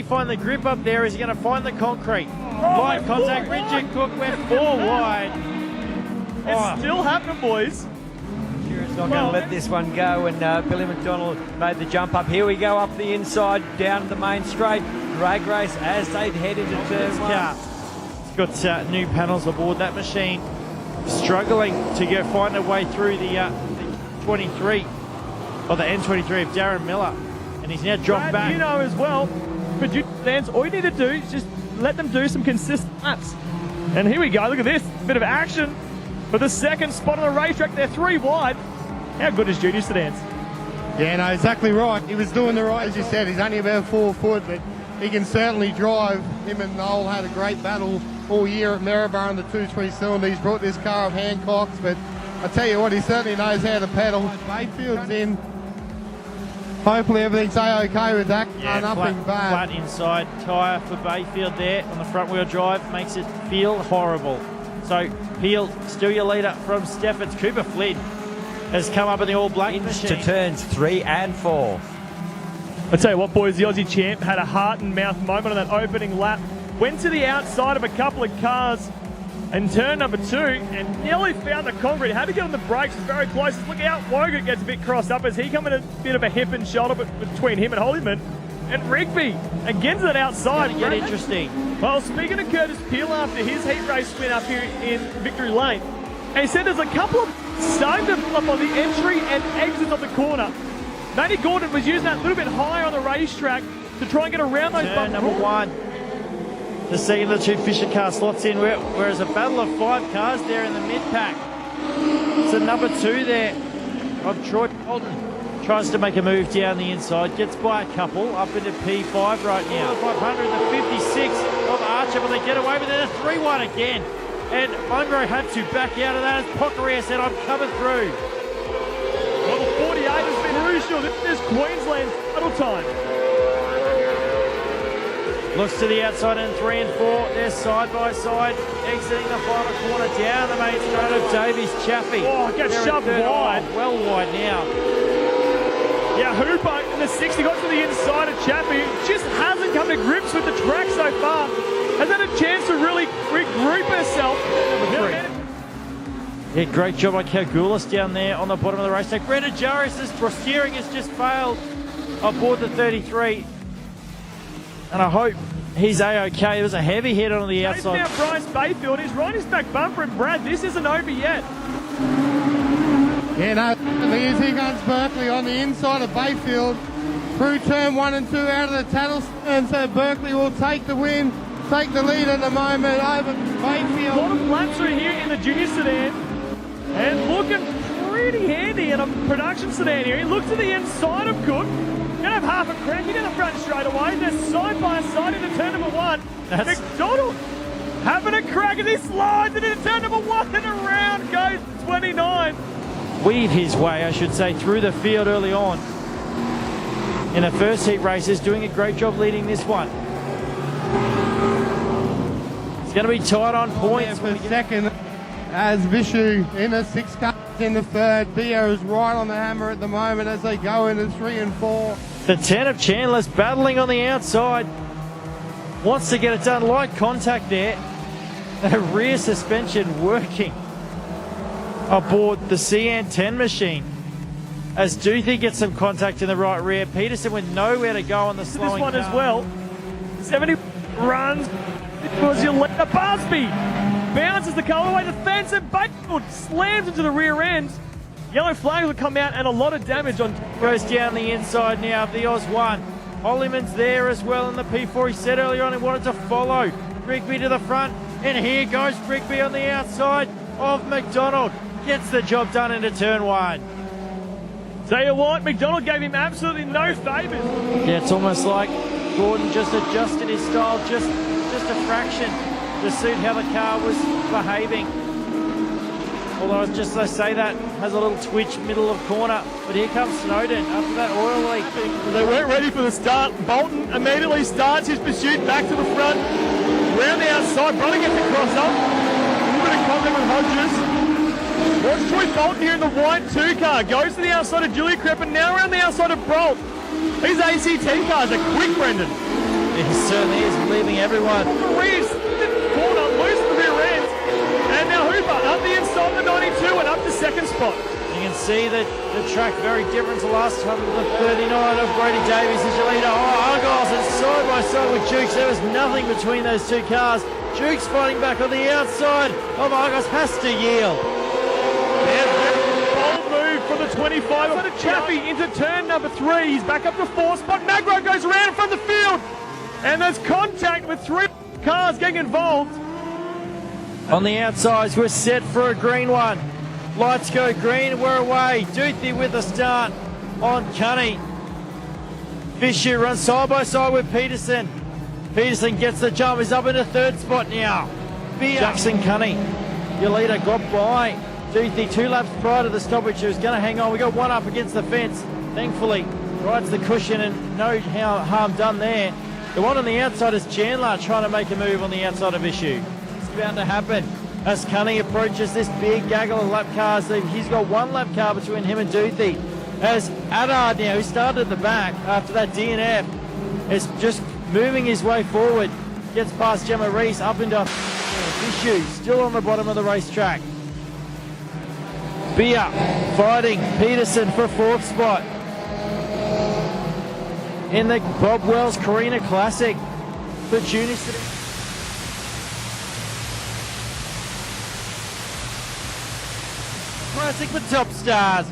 find the grip up there? Is he going to find the concrete? Light contact, Richard Cook went 4 wide. It's still happening, boys. Shearer's not going to let this one go, and Billy McDonald made the jump up. Here we go up the inside, down the main straight. Drag race as they head into turn 1. It's got new panels aboard that machine. Struggling to find a way through the 23, or the N23 of Darren Miller. And he's now dropped back. You know as well, for fans, all you need to do is just let them do some consistent laps. And here we go, look at this. Bit of action for the second spot on the racetrack. They're 3 wide. How good is junior sedans? Yeah, no, exactly right. He was doing the right, as you said. He's only about 4 foot, but he can certainly drive. Him and Noel had a great battle all year at Maryborough in the 220 cylinder. He's brought this car of Hancock's, but I tell you what, he certainly knows how to pedal. Bayfield's in. Hopefully everything's okay with that. Yeah, nothing bad. Flat inside tyre for Bayfield there on the front wheel drive makes it feel horrible. So Peel, still your leader from Steffens. Cooper Flynn has come up in the all-black machine. To turns 3 and 4. I tell you what, boys, the Aussie champ had a heart and mouth moment on that opening lap. Went to the outside of a couple of cars in turn number 2 and nearly found the concrete. Had to get on the brakes, was very close. Look out, Wogan gets a bit crossed up as he come in a bit of a hip and shoulder between him and Hollyman. And Rigby again to that outside. It's gonna get interesting. Well, speaking of Curtis Peel after his heat race win up here in Victory Lane, and he said there's a couple of starting to pull up on the entry and exits of the corner. Matty Gordon was using that a little bit higher on the racetrack to try and get around those Turn bumps. number 1. The second of the 2 Fisher car slots in, whereas a battle of 5 cars there in the mid-pack. So number 2 there of Troy Bolton tries to make a move down the inside, gets by a couple, up into P5 right now. 500, the 56 of Archer, but they get away with it. A 3-1 again. And Munro had to back out of that as Pocaria said, I'm coming through. Well, the 48 has been crucial. This is Queensland title time. Looks to the outside in 3 and 4. They're side by side, exiting the final corner down the main straight of Davies Chaffee. Oh, it gets shoved wide. Oh, well wide now. Yeah, Hooper in the 60 got to the inside of Chaffee. Just hasn't come to grips with the track so far. Has had a chance to really regroup herself. Yeah, great job by Kalgoulis down there on the bottom of the racetrack. Brendan Jarris's steering has just failed aboard the 33. And I hope he's A-OK. There was a heavy hit on the outside. Now Bryce Bayfield, he's right his back bumper, and Brad, this isn't over yet. Yeah, no, here comes Berkeley on the inside of Bayfield. Through turn 1 and 2 out of the Tattle, and so Berkeley will take the win, take the lead at the moment over Bayfield. A lot of laps are here in the junior sedan, and looking pretty handy in a production sedan here. He looks to the inside of Cook. Gonna have half a crack, he's in the front straight away. They're side by side into turn number 1. McDonald having a crack as he slides into turn number 1 and around goes 29. Weave his way, I should say, through the field early on. In the first heat races, doing a great job leading this one. It's going to be tight on points. For second, as Vishu in the 6 cars in the third. Bio is right on the hammer at the moment as they go into 3 and 4. The 10 of Chandler's battling on the outside. Wants to get it done. Light contact there. The rear suspension working aboard the CN10 machine. As Duthie gets some contact in the right rear. Petersen with nowhere to go on the slowing This one car. as well. 70 runs. It was your leader, Barsby. Bounces the car away the fence and Bayfield slams into the rear end. Yellow flag will come out and a lot of damage on. Goes down the inside now of the Oz 1. Hollyman's there as well in the P4. He said earlier on he wanted to follow Rigby to the front. And here goes Rigby on the outside of McDonald. Gets the job done into turn 1. Tell you what, McDonald gave him absolutely no favours. Yeah, it's almost like Gordon just adjusted his style just a fraction to suit how the car was behaving. Although just I say that, has a little twitch middle of corner. But here comes Snowden after that oil leak. They weren't ready for the start. Bolton immediately starts his pursuit back to the front. Round the outside, Brother gets the cross up. A little bit of contact with Hodges. Watch Troy Bolton here in the white 2 car. Goes to the outside of Julia Crepp and now around the outside of Brolt. These ACT cars are quick, Brendan. He certainly is, leaving everyone. Reeves corner, loose the rear end. And now Hooper up the inside of the 92 and up to second spot. You can see that the track very different to last time. The 39 of Brady Davies is your leader. Oh, Argyles is side by side with Jukes. There was nothing between those two cars. Jukes fighting back on the outside of Argyles, has to yield. Bold move from the 25. But a Chaffee into turn number 3. He's back up to 4 spot. Magro goes around in front of the field. And there's contact with 3 cars getting involved. On the outsides, we're set for a green one. Lights go green, we're away. Duthie with a start on Cunny. Fisher runs side by side with Petersen. Petersen gets the jump, he's up in the 3rd spot now. Jackson Cunny, your leader, got by Duthie 2 laps prior to the stoppage. He was going to hang on. We got one up against the fence. Thankfully, rides the cushion and no harm done there. The one on the outside is Chandler trying to make a move on the outside of Issue. It's about to happen as Cunny approaches this big gaggle of lap cars. He's got 1 lap car between him and Duthie. As Adard now, who started at the back after that DNF, is just moving his way forward. Gets past Gemma Reese up into Issue, still on the bottom of the racetrack. Beer fighting Petersen for 4th spot in the Bob Wells Carina Classic for junior city. Classic for top stars.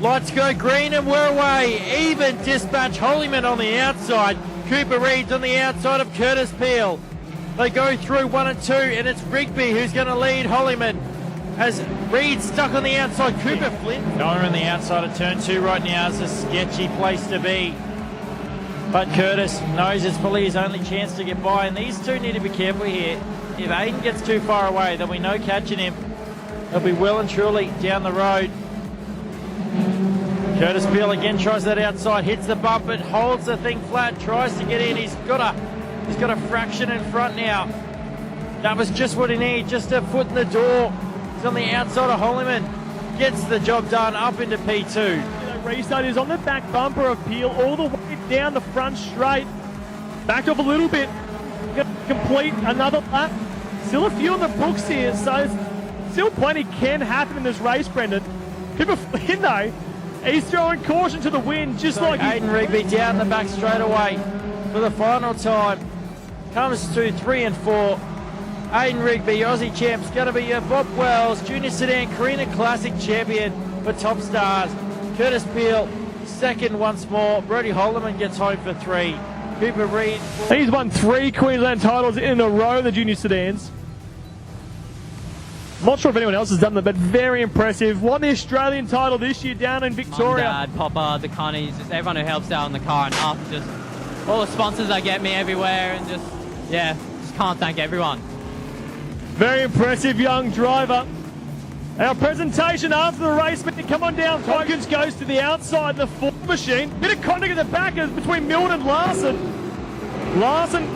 Lights go green and we're away. Even dispatch Holyman on the outside. Cooper Reed's on the outside of Curtis Peel. They go through 1 and 2 and it's Rigby who's going to lead Holyman. As Reed stuck on the outside, Cooper Flynn. Noah on the outside of turn 2 right now is a sketchy place to be. But Curtis knows it's probably his only chance to get by, and these two need to be careful here. If Aiden gets too far away, there'll be no catching him. He'll be well and truly down the road. Curtis Peel again tries that outside, hits the bump, but holds the thing flat, tries to get in. He's got a fraction in front now. That was just what he needed, just a foot in the door. He's on the outside of Holyman. Gets the job done up into P2. Restart is on the back bumper of Peel all the way down the front straight. Backed off a little bit. Going to complete another lap. Still a few on the books here, so still plenty can happen in this race, Brendan. Cooper Flynn, though, he's throwing caution to the wind, just like Aiden Rigby down the back straight away for the final time. Comes to 3 and 4. Aiden Rigby, Aussie champ's going to be your Bob Wells Junior Sedan Carina Classic champion for Top Stars. Curtis Peel, second once more. Brody Holyman gets home for 3. Cooper Reed. He's won 3 Queensland titles in a row in the junior sedans. Not sure if anyone else has done that, but very impressive. Won the Australian title this year down in Victoria. Dad, Papa, the Connies, just everyone who helps out in the car and up, just all the sponsors that get me everywhere, and just can't thank everyone. Very impressive young driver. Our presentation after the race, come on down. Tompkins goes to the outside in the Ford machine. Bit of contact at the back between Milne and Larson. Larson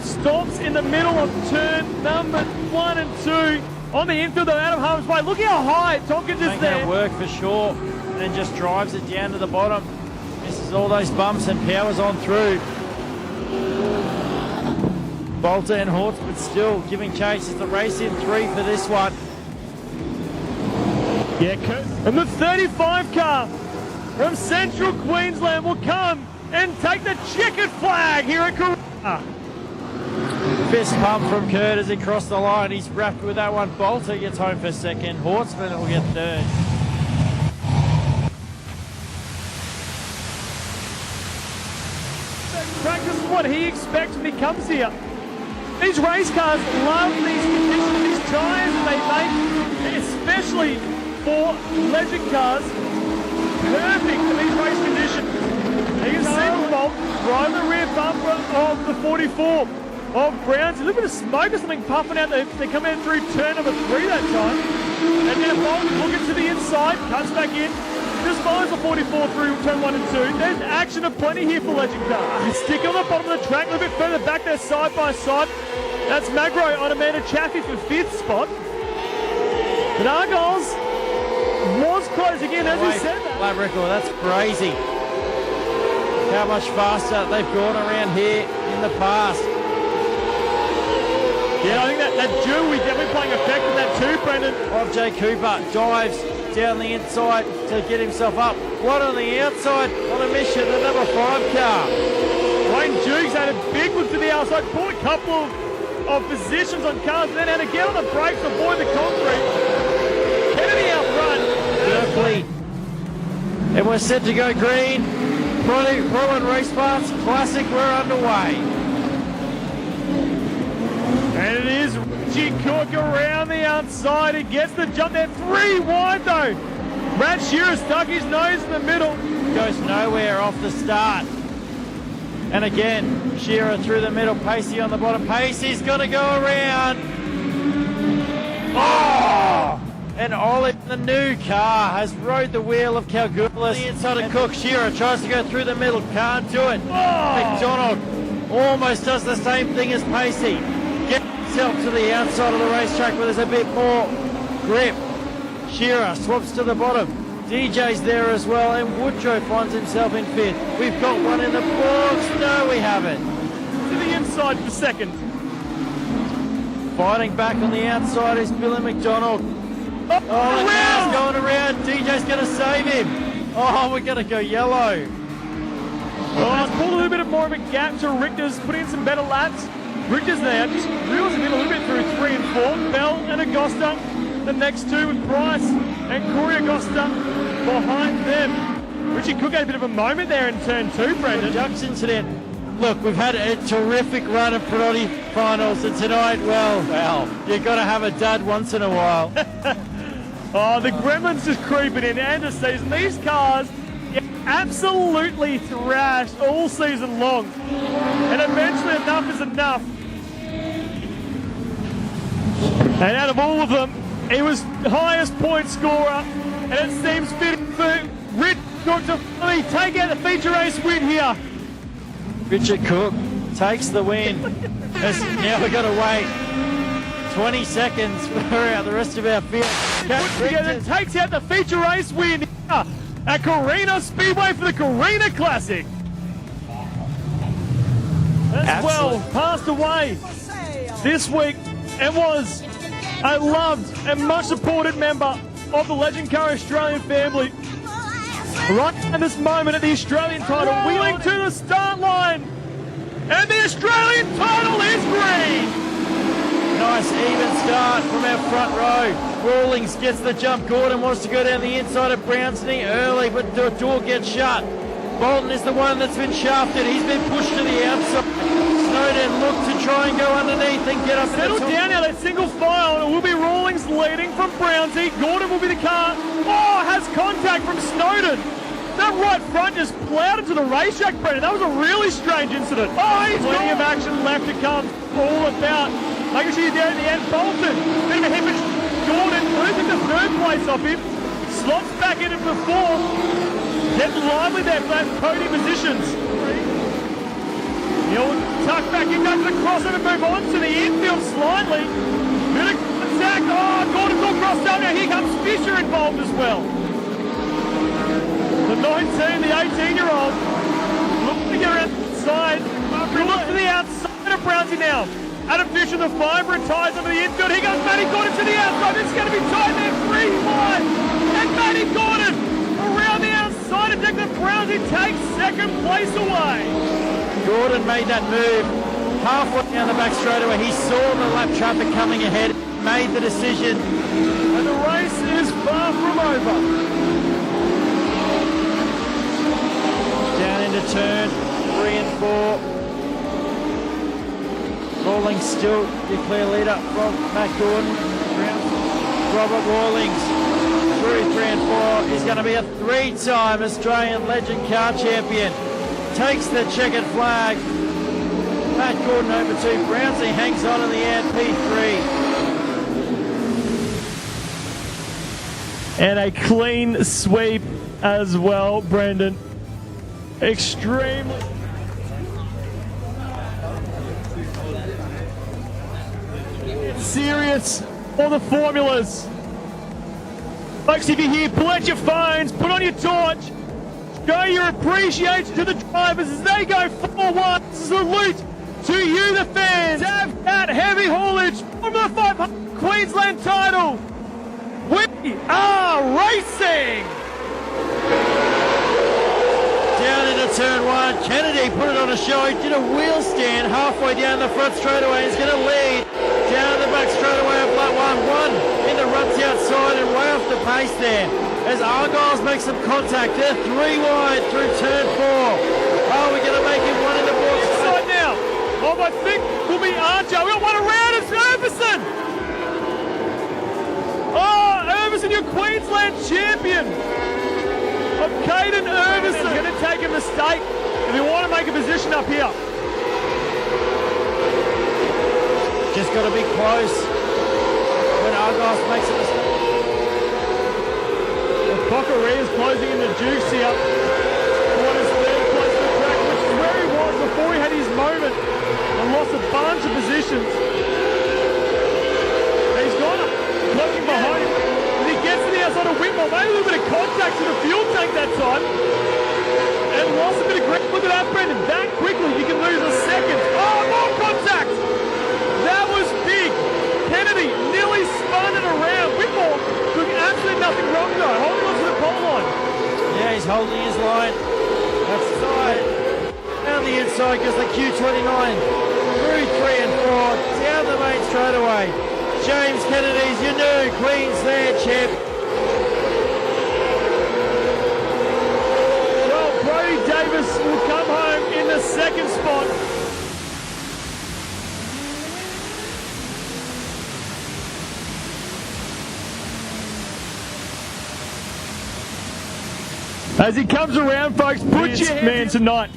stops in the middle of turn number 1 and 2. On the infield, out of harm's way. Look how high Tompkins is there. Making it work for sure. And then just drives it down to the bottom. Misses all those bumps and powers on through. Bolter and Hortsman still giving chase. It's the race in 3 for this one. Yeah, and the 35 car from Central Queensland will come and take the checkered flag here at Carina. Fist pump from Kurt as he crossed the line. He's wrapped with that one. Bolter gets home for 2nd. Hortsman will get 3rd. Practice what he expects when he comes here. These race cars love these conditions, these tyres they make, especially for legend cars. Perfect for these race conditions. You can see the fault right in the rear bumper of the 44 of Browns. A little bit of smoke or something puffing out. They come out through turn number 3 that time. And then Bolt looking to the inside, cuts back in. Just follows the 44 through turn 1 and 2. There's action aplenty here for Legend Car. Stick on the bottom of the track, a little bit further back there, side by side. That's Magro on Amanda Chaffee for 5th spot. But Argyles was closing in, as we said. Lap record, that's crazy. How much faster they've gone around here in in the past. Yeah, I think that duel is definitely playing effect with that too, Brendan. Of Jay Cooper dives down the inside to get himself up. One on the outside on a mission, the number 5 car. Wayne Dukes had a big look to the outside, pulled a couple of positions on cars, then had to get on the brakes to avoid the concrete. Kennedy out front. Berkeley. And we're set to go green. Rowan Race Parts Classic, we're underway. And it is Richie Cook around the outside. He gets the jump there. 3 wide though. Brad Shearer stuck his nose in the middle. Goes nowhere off the start. And again, Shearer through the middle. Pacey on the bottom. Pacey's going to go around. Oh! And Ollie, the new car, has rode the wheel of Kalgoorlie. The inside of Cook. Shearer tries to go through the middle. Can't do it. Oh! McDonald almost does the same thing as Pacey. Gets himself to the outside of the racetrack where there's a bit more grip. Shearer swaps to the bottom. DJ's there as well, and Woodrow finds himself in 5th. We've got one in the box. No, we haven't. To the inside for second. Fighting back on the outside is Billy McDonald. Oh, the car's going around. DJ's going to save him. Oh, we're going to go yellow. Oh, it's pulled a little bit more of a gap to Richter's, put in some better laps. Richter's there, just reels him in a little bit through 3 and 4. Bell and Agosta, the next two with Price and Corey Agosta behind them. Richie Cook had a bit of a moment there in turn 2, Brendan. Ducks incident. Look, we've had a terrific run of Perotti finals, and tonight, well, you've got to have a dud once in a while. Oh, the Gremlins just creeping in end of season. These cars get absolutely thrashed all season long. And eventually enough is enough. And out of all of them, he was the highest point scorer. And it seems fitting for Rich Cook to finally take out the feature race win here. Richard Cook takes the win. Now we've got to wait 20 seconds for the rest of our field. Together takes out the feature race win here at Carina Speedway for the Carina Classic. As well, passed away this week and was a loved and much supported member of the Legend Car Australian family. Right at this moment at the Australian title, wheeling to the start line. And the Australian title is green. Nice even start from our front row. Rawlings gets the jump. Gordon wants to go down the inside of Brownsley early, but the door gets shut. Bolton is the one that's been shafted. He's been pushed to the outside. Snowden looked to try and go underneath and get up. Settle down now, that single file, and it will be Rawlings leading from Brownsy. Gordon will be the car. Oh, has contact from Snowden. That right front just plowed into the racetrack, Brendan. That was a really strange incident. Oh, he's plenty of action left to come. All about making sure you're there at the end. Bolton, bit of a hit, Gordon losing the 3rd place off him. Slots back in it for 4th. Getting lively there for that podium positions. He'll tuck back in, go to the crossover and move on to the infield slightly. Bit of contact. Oh, Gordon's all crossed up. Now here comes Fisher involved as well. The 19, the 18-year-old, looking to get around the side. We look to the outside of Brownsy now. Adam Fisher, the 5 retires over the infield. Here goes Matty Gordon to the outside. It's going to be tight there, 3 wide. And Matty Gordon around the outside. And Declan Brownsy takes 2nd place away. Gordon made that move halfway down the back straightaway. He saw the lap traffic coming ahead, made the decision. And the race is far from over. Down into turn 3 and 4. Rawlings still the clear leader from Matt Gordon. Robert Rawlings through 3 and 4 is going to be a 3-time Australian Legend Car Champion. Takes the checkered flag. Matt Gordon over 2. Brownsley hangs on in the end, P3. And a clean sweep as well, Brendan. Extremely. Serious for the formulas. Folks, if you're here, pull out your phones, put on your torch, show your appreciation to the drivers as they go forward. Salute to you, the fans, have that heavy haulage from the 500 Queensland title. We are racing. Down into turn one, Kennedy put it on a show. He did a wheel stand halfway down the front straightaway. He's going to lead down the back straightaway of lap one in the ruts outside and way off the pace there. As Argyles make some contact, they're 3 wide through turn 4. Oh, we're going to make it one in the box. Inside now. Oh, I think will be Arjo. We got one around. It's Revhead. Oh, Revhead, your Queensland champion. Of Caden Revhead. He's going to take a mistake if you want to make a position up here. Just got to be close when Argyles makes a mistake. Cockeria's closing in the juice here. What is third place to the track, which is where he was before he had his moment and lost a bunch of positions. He's gone up, looking behind him. And he gets to the outside of Whitmore, made a little bit of contact to the fuel tank that time. And lost a bit of grip. Look at that, Brendan. That quickly, you can lose a second. Oh, more contact! That was big. Kennedy nearly spun it around. Whitmore doing absolutely nothing wrong though. Holding on to the pole line. Yeah, he's holding his line. That's side. Down the inside goes the Q29. Through 3 and 4. Down the main straightaway. James Kennedy's your new Queensland champ. Well, Brody Davis will come home in the second spot. As he comes around, folks, put your man tonight.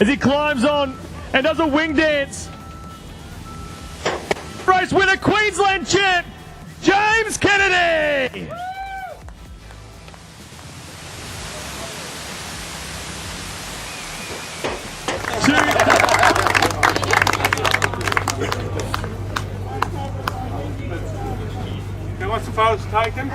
As he climbs on and does a wing dance. Race winner, Queensland champ, James Kennedy. What's the photos taken?